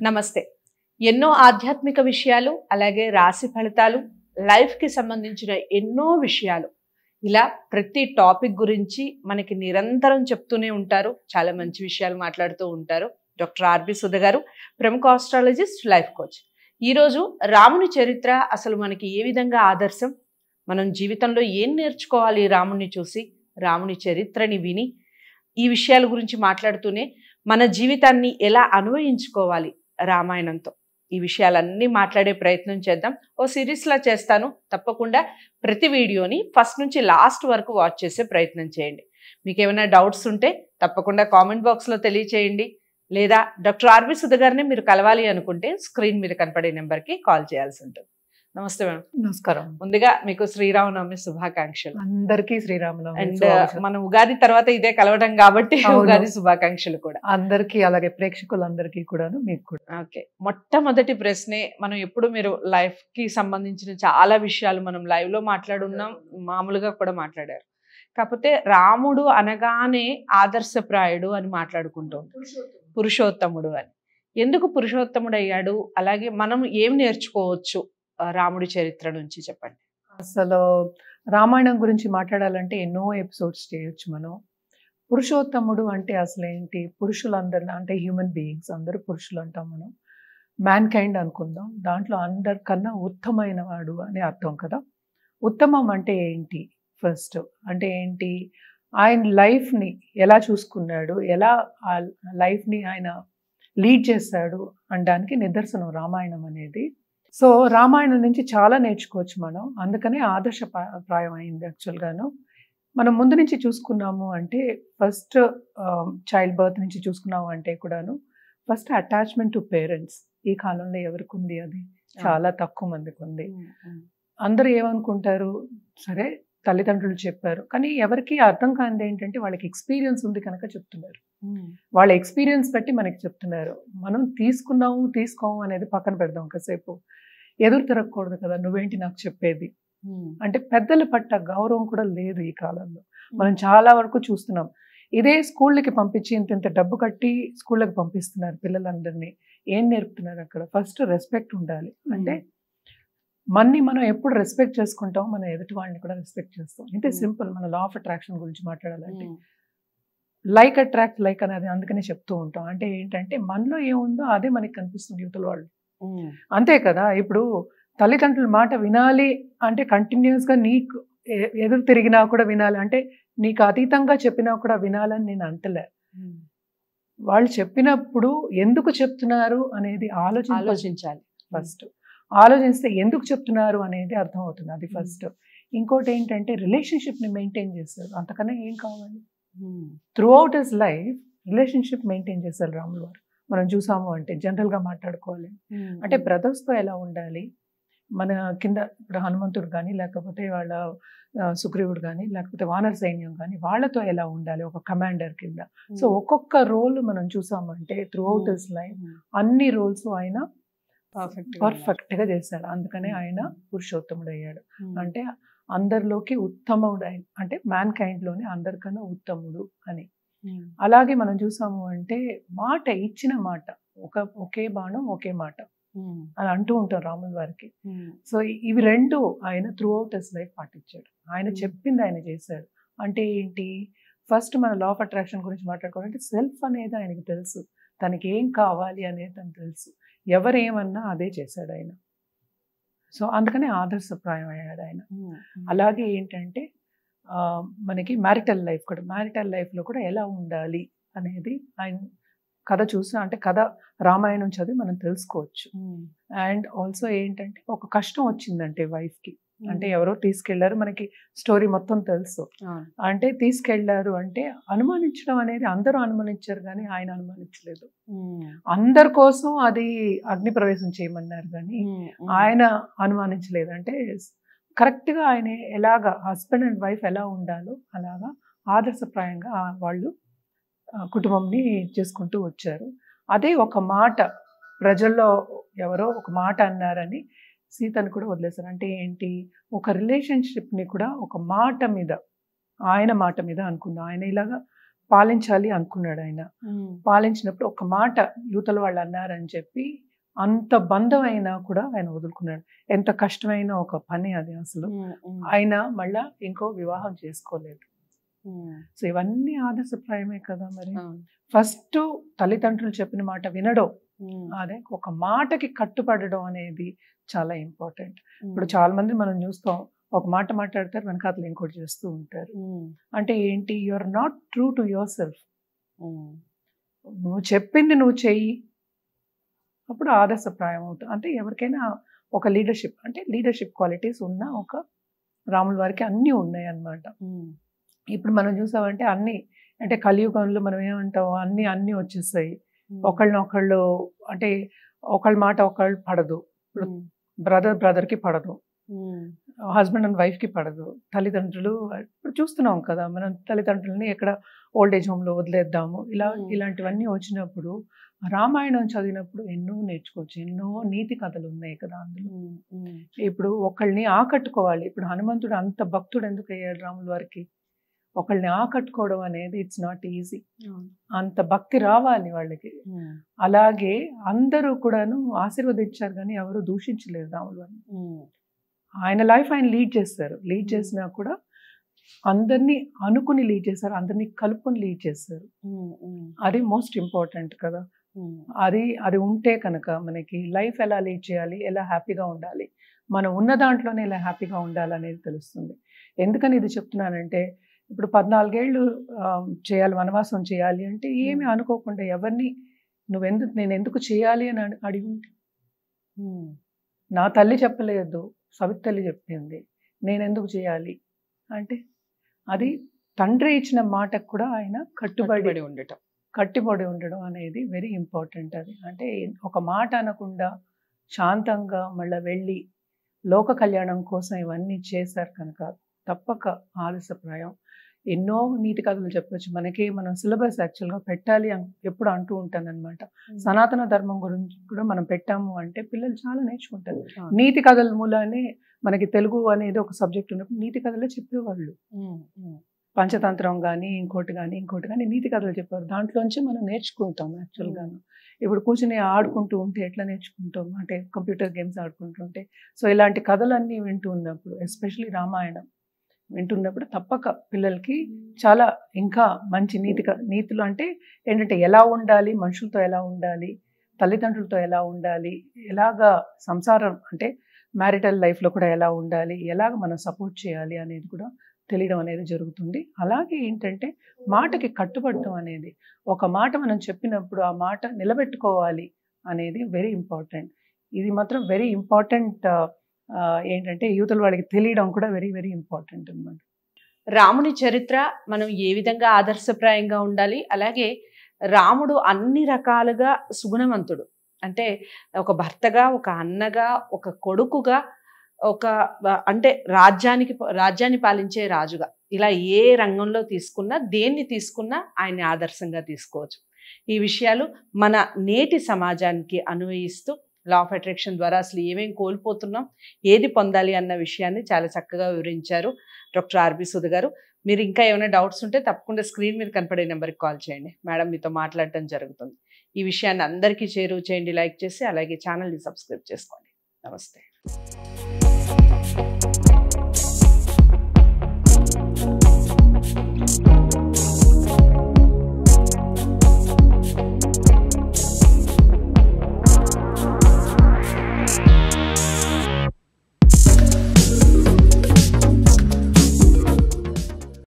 నమస్తే. ఎన్నో ఆధ్యాత్మిక విషయాలు, అలాగే రాశి ఫలితాలు, లైఫ్‌కి సంబంధించిన ఎన్నో విషయాలు, ఇలా ప్రతి టాపిక్ గురించి మనకి నిరంతరం చెప్తూనే ఉంటారు. చాలా మంచి విషయాలు మాట్లాడుతూ ఉంటారు. డాక్టర్ ఆర్‌బి సుధ గారు, ప్రముఖ ఆస్ట్రాలజిస్ట్, లైఫ్ కోచ్. ఈరోజు రాముని చరిత్ర అసలు మనకి ఏ విధంగా ఆదర్శం, మనం జీవితంలో ఏం నేర్చుకోవాలి రాముని చూసి, రాముని చరిత్రని విని, ఈ విషయాల గురించి మాట్లాడుతూనే మన జీవితాన్ని ఎలా అన్వయించుకోవాలి రామాయణంతో, ఈ విషయాలన్నీ మాట్లాడే ప్రయత్నం చేద్దాం. ఓ సిరీస్లా చేస్తాను. తప్పకుండా ప్రతి వీడియోని ఫస్ట్ నుంచి లాస్ట్ వరకు వాచ్ చేసే ప్రయత్నం చేయండి. మీకు ఏమైనా డౌట్స్ ఉంటే తప్పకుండా కామెంట్ బాక్స్లో తెలియచేయండి. లేదా డాక్టర్ ఆర్‌బి సుధ గారిని మీరు కలవాలి అనుకుంటే స్క్రీన్ మీద కనపడే నెంబర్కి కాల్ చేయాల్సి ఉంటుంది. నమస్తే మేడం. నమస్కారం. ముందుగా మీకు శ్రీరామనవమి శుభాకాంక్షలు. అందరికీ శ్రీరామనవమి. అండ్ మనం ఉగాది తర్వాత ఇదే కలవడం కాబట్టి ఉగాది శుభాకాంక్షలు కూడా అందరికీ, అలాగే ప్రేక్షకులందరికీ కూడాను, మీకు కూడా. ఓకే, మొట్టమొదటి ప్రశ్నే, మనం ఎప్పుడు మీరు లైఫ్ కి సంబంధించిన చాలా విషయాలు మనం లైవ్ లో మాట్లాడున్నాం, మామూలుగా కూడా మాట్లాడారు. కాకపోతే రాముడు అనగానే ఆదర్శప్రాయుడు అని మాట్లాడుకుంటాం, పురుషోత్తముడు అని. ఎందుకు పురుషోత్తముడు అయ్యాడు, అలాగే మనం ఏం నేర్చుకోవచ్చు రాముడి చరిత్ర నుంచి చెప్పండి. అసలు రామాయణం గురించి మాట్లాడాలంటే ఎన్నో ఎపిసోడ్స్ చేయొచ్చు మనం. పురుషోత్తముడు అంటే అసలు ఏంటి? పురుషులందరూ అంటే హ్యూమన్ బీయింగ్స్ అందరూ పురుషులు అంటాం మనం. మ్యాన్ కైండ్ అనుకుందాం. దాంట్లో అందరికన్నా ఉత్తమైన వాడు అని అర్థం కదా. ఉత్తమం అంటే ఏంటి? ఫస్ట్ అంటే ఏంటి? ఆయన లైఫ్ని ఎలా చూసుకున్నాడు, ఎలా ఆ లైఫ్ని ఆయన లీడ్ చేశాడు అనడానికి నిదర్శనం రామాయణం అనేది. సో రామాయణం నుంచి చాలా నేర్చుకోవచ్చు మనం. అందుకనే ఆదర్శప్రాయం అయింది యాక్చువల్గాను. మనం ముందు నుంచి చూసుకున్నాము అంటే, ఫస్ట్ చైల్డ్ బర్త్ నుంచి చూసుకున్నాము అంటే కూడాను, ఫస్ట్ అటాచ్మెంట్ టు పేరెంట్స్. ఈ కాలంలో ఎవరికి ఉంది? అది చాలా తక్కువ మందికి ఉంది. అందరూ ఏమనుకుంటారు, సరే తల్లిదండ్రులు చెప్పారు, కానీ ఎవరికి అర్థం కానిది ఏంటంటే వాళ్ళకి ఎక్స్పీరియన్స్ ఉంది కనుక చెప్తున్నారు. వాళ్ళ ఎక్స్పీరియన్స్ బట్టి మనకి చెప్తున్నారు. మనం తీసుకోము అనేది పక్కన పెడదాం. కాసేపు ఎదురు తిరగకూడదు కదా, నువ్వేంటి నాకు చెప్పేది అంటే. పెద్దల పట్ల గౌరవం కూడా లేదు ఈ కాలంలో. మనం చాలా వరకు చూస్తున్నాం. ఇదే స్కూళ్ళకి పంపించి ఇంత డబ్బు కట్టి స్కూళ్ళకి పంపిస్తున్నారు పిల్లలందరినీ. ఏం నేర్పుతున్నారు అక్కడ? ఫస్ట్ రెస్పెక్ట్ ఉండాలి. అంటే మనం ఎప్పుడు రెస్పెక్ట్ చేసుకుంటాం, మన ఎదుటి వాళ్ళని కూడా రెస్పెక్ట్ చేస్తాం. ఇంతే సింపుల్. మన లా ఆఫ్ అట్రాక్షన్ గురించి మాట్లాడాలంటే, లైక్ అట్రాక్ట్ లైక్ అనేది అందుకనే చెప్తూ ఉంటాం. అంటే ఏంటంటే మనలో ఏముందో అదే మనకి కనిపిస్తుంది యువతల వాళ్ళు. అంతే కదా. ఇప్పుడు తల్లిదండ్రుల మాట వినాలి అంటే కంటిన్యూస్గా నీకు ఎదురు తిరిగినా కూడా వినాలి, అంటే నీకు అతీతంగా చెప్పినా కూడా వినాలని నేను అంటలే. వాళ్ళు చెప్పినప్పుడు ఎందుకు చెప్తున్నారు అనేది ఆలోచించాలి. ఫస్ట్ ఆలోచిస్తే ఎందుకు చెప్తున్నారు అనేది అర్థమవుతుంది. అది ఫస్ట్. ఇంకోటి ఏంటంటే రిలేషన్షిప్ని మెయింటైన్ చేస్తారు. అంతకన్నా ఏం కావాలి? Through out his life relationship maintain చేశారు రాములు వారు. మనం చూసాము అంటే జనరల్గా మాట్లాడుకోవాలి అంటే బ్రదర్స్తో ఎలా ఉండాలి, మన కింద ఇప్పుడు హనుమంతుడు కానీ, లేకపోతే వాళ్ళ సుగ్రీవుడు కానీ, లేకపోతే వానర సైన్యం కానీ, వాళ్ళతో ఎలా ఉండాలి ఒక కమాండర్ కింద. సో ఒక్కొక్క రోల్ మనం చూసామంటే త్రూ అవుట్ హిస్ లైఫ్ అన్ని రోల్స్ ఆయన పర్ఫెక్ట్గా చేశాడు. అందుకనే ఆయన పురుషోత్తముడు అయ్యాడు. అంటే అందరిలోకి ఉత్తముడు, అంటే మ్యాన్ కైండ్లోనే అందరికన్నా ఉత్తముడు అని. అలాగే మనం చూసాము అంటే మాట, ఇచ్చిన మాట, ఒకే బాణం ఒకే మాట అని అంటూ ఉంటాం రాముల వారికి. సో ఇవి రెండు ఆయన త్రూ అవుట్ హిస్ లైఫ్ పాటించాడు. ఆయన చెప్పింది ఆయన చేశాడు. అంటే ఏంటి? ఫస్ట్ మన లా ఆఫ్ అట్రాక్షన్ గురించి మాట్లాడుకోవాలంటే సెల్ఫ్ అనేది ఆయనకి తెలుసు. తనకి ఏం కావాలి అనేది తనకు తెలుసు. ఎవరేమన్నా అదే చేశాడు ఆయన. సో అందుకనే ఆదర్శప్రాయం అయ్యాడు ఆయన. అలాగే ఏంటంటే మనకి మ్యారిటల్ లైఫ్లో కూడా ఎలా ఉండాలి అనేది ఆయన కథ చూసి, అంటే కథ రామాయణం చదివి మనం తెలుసుకోవచ్చు. అండ్ ఆల్సో ఏంటంటే ఒక కష్టం వచ్చిందంటే వైఫ్కి, అంటే ఎవరో తీసుకెళ్లారు, మనకి స్టోరీ మొత్తం తెలుసు. అంటే తీసుకెళ్లారు అంటే అనుమానించడం అనేది, అందరూ అనుమానించారు కానీ ఆయన అనుమానించలేదు. అందరి కోసం అది అగ్ని ప్రవేశం చేయమన్నారు కానీ ఆయన అనుమానించలేదు. అంటే కరెక్ట్గా ఆయన ఎలాగా హస్బెండ్ అండ్ వైఫ్ ఎలా ఉండాలో అలాగా ఆదర్శప్రాయంగా వాళ్ళు కుటుంబంని చేసుకుంటూ వచ్చారు. అదే ఒక మాట, ప్రజల్లో ఎవరో ఒక మాట అన్నారని సీతను కూడా వదిలేశారు. అంటే ఏంటి? ఒక రిలేషన్షిప్ని కూడా ఒక మాట మీద, ఆయన మాట మీద అనుకుందాం. ఆయన ఇలాగా పాలించాలి అనుకున్నాడు ఆయన. పాలించినప్పుడు ఒక మాట యువతల వాళ్ళు అన్నారని చెప్పి అంత బంధం అయినా కూడా ఆయన వదులుకున్నాడు. ఎంత కష్టమైన ఒక పని అది అసలు. ఆయన మళ్ళా ఇంకో వివాహం చేసుకోలేదు. సో ఇవన్నీ ఆదర్శప్రాయమే కదా. మరి ఫస్ట్ తల్లిదండ్రులు చెప్పిన మాట వినడం, అదే ఒక మాటకి కట్టుపడడం అనేది చాలా ఇంపార్టెంట్. ఇప్పుడు చాలా మంది మనం చూస్తాం, ఒక మాట మాట్లాడతారు, వెనకాతలు ఇంకోటి చేస్తూ ఉంటారు. అంటే ఏంటి, you are not true to yourself. నువ్వు చెప్పింది నువ్వు చెయ్యి, అప్పుడు ఆదర్శప్రాయం అవుతుంది. అంటే ఎవరికైనా ఒక లీడర్షిప్, అంటే లీడర్షిప్ క్వాలిటీస్ ఉన్న ఒక రాముల వారికి అన్నీ ఉన్నాయి అన్నమాట. ఇప్పుడు మనం చూసామంటే అన్నీ, అంటే కలియుగంలో మనం ఏమంటాం, అన్నీ వచ్చేస్తాయి. ఒకళ్ళనొకళ్ళు, అంటే ఒకళ్ళ మాట ఒకళ్ళు పడదు. ఇప్పుడు బ్రదర్కి పడదు, హస్బెండ్ అండ్ వైఫ్కి పడదు, తల్లిదండ్రులు ఇప్పుడు చూస్తున్నాం కదా మనం, తల్లిదండ్రులని ఎక్కడ ఓల్డ్ ఏజ్ హోమ్లో వదిలేద్దాము, ఇలాంటివన్నీ వచ్చినప్పుడు రామాయణం చదివినప్పుడు ఎన్నో నేర్చుకోవచ్చు. ఎన్నో నీతి కథలు ఉన్నాయి కదా అందులో. ఇప్పుడు ఒకళ్ళని ఆకట్టుకోవాలి. ఇప్పుడు హనుమంతుడు అంత భక్తుడు ఎందుకు అయ్యాడు రాముల వారికి? ఒకళ్ళని ఆకట్టుకోవడం అనేది ఇట్స్ నాట్ ఈజీ. అంత భక్తి రావాలి వాళ్ళకి. అలాగే అందరూ కూడాను ఆశీర్వదించారు కానీ ఎవరు దూషించలేదు రాముల వారిని. ఆయన లైఫ్ ఆయన లీడ్ చేస్తారు. లీడ్ చేసినా కూడా అందరినీ అనుకుని లీడ్ చేస్తారు, అందరినీ కలుపుకొని లీడ్ చేస్తారు. అది మోస్ట్ ఇంపార్టెంట్ కదా. అది ఉంటే కనుక మనకి లైఫ్ ఎలా లీడ్ చేయాలి, ఎలా హ్యాపీగా ఉండాలి, మనం ఉన్న దాంట్లోనే ఎలా హ్యాపీగా ఉండాలి అనేది తెలుస్తుంది. ఎందుకని ఇది చెప్తున్నానంటే, ఇప్పుడు 14 ఏళ్ళు చేయాలి, వనవాసం చేయాలి అంటే ఏమి అనుకోకుండా ఎవరిని నేను ఎందుకు చేయాలి అని అడిగి ఉంటే, నా తల్లి చెప్పలేదు, సవితల్లి చెప్పింది, నేను ఎందుకు చేయాలి అంటే అది తండ్రి ఇచ్చిన మాటకు కూడా ఆయన కట్టుబడి ఉండడం అనేది వెరీ ఇంపార్టెంట్. అది అంటే ఒక మాట అనకుండా శాంతంగా మళ్ళీ వెళ్ళి లోక కళ్యాణం కోసం ఇవన్నీ చేశారు కనుక తప్పక ఆదర్శప్రాయం. ఎన్నో నీతి కథలు చెప్పచ్చు మనకి. మనం సిలబస్ యాక్చువల్గా పెట్టాలి అని ఎప్పుడు అంటూ ఉంటాను అనమాట. సనాతన ధర్మం గురించి కూడా మనం పెట్టాము అంటే పిల్లలు చాలా నేర్చుకుంటారు. నీతి కథల మూలానే మనకి తెలుగు అనేది ఒక సబ్జెక్ట్ ఉన్నప్పుడు నీతి కథలే చెప్పేవాళ్ళు. పంచతంత్రం కానీ ఇంకోటి కానీ నీతి కథలు చెప్పారు. దాంట్లోంచి మనం నేర్చుకుంటాం యాక్చువల్గాను. ఇప్పుడు కూర్చుని ఆడుకుంటూ ఉంటే ఎట్లా నేర్చుకుంటాం అంటే కంప్యూటర్ గేమ్స్ ఆడుకుంటుంటే. సో ఇలాంటి కథలన్నీ వింటూ ఉన్నప్పుడు, ఎస్పెషలీ రామాయణం వింటున్నప్పుడు తప్పక పిల్లలకి చాలా ఇంకా మంచి నీతులు అంటే ఏంటంటే ఎలా ఉండాలి, మనుషులతో ఎలా ఉండాలి, తల్లిదండ్రులతో ఎలా ఉండాలి, ఎలాగా సంసారం అంటే మ్యారిటల్ లైఫ్లో కూడా ఎలా ఉండాలి, ఎలాగ మనం సపోర్ట్ చేయాలి అనేది కూడా తెలియడం అనేది జరుగుతుంది. అలాగే ఏంటంటే మాటకి కట్టుబడటం అనేది, ఒక మాట మనం చెప్పినప్పుడు ఆ మాట నిలబెట్టుకోవాలి అనేది వెరీ ఇంపార్టెంట్. ఇది మాత్రం వెరీ ఇంపార్టెంట్. ఏంటంటే యూతుల వాళ్ళకి తెలియడం కూడా వెరీ వెరీ ఇంపార్టెంట్ అన్నమాట. రాముని చరిత్ర మనం ఏ విధంగా ఆదర్శప్రాయంగా ఉండాలి, అలాగే రాముడు అన్ని రకాలుగా సుగుణవంతుడు. అంటే ఒక భర్తగా, ఒక అన్నగా, ఒక కొడుకుగా, అంటే రాజ్యాన్ని పాలించే రాజుగా, ఇలా ఏ రంగంలో తీసుకున్నా, దేన్ని తీసుకున్నా ఆయన్ని ఆదర్శంగా తీసుకోవచ్చు. ఈ విషయాలు మన నేటి సమాజానికి అన్వయిస్తూ లా ఆఫ్ అట్రాక్షన్ ద్వారా అసలు ఏమేం కోల్పోతున్నాం, ఏది పొందాలి అన్న విషయాన్ని చాలా చక్కగా వివరించారు డాక్టర్ ఆర్బి సుధ గారు. మీరు ఇంకా ఏమైనా డౌట్స్ ఉంటే తప్పకుండా స్క్రీన్ మీద కనపడే నెంబర్కి కాల్ చేయండి. మేడం మీతో మాట్లాడటం జరుగుతుంది. ఈ విషయాన్ని అందరికీ చేరువ చేయండి, లైక్ చేసి అలాగే ఛానల్ని సబ్స్క్రైబ్ చేసుకోండి. నమస్తే.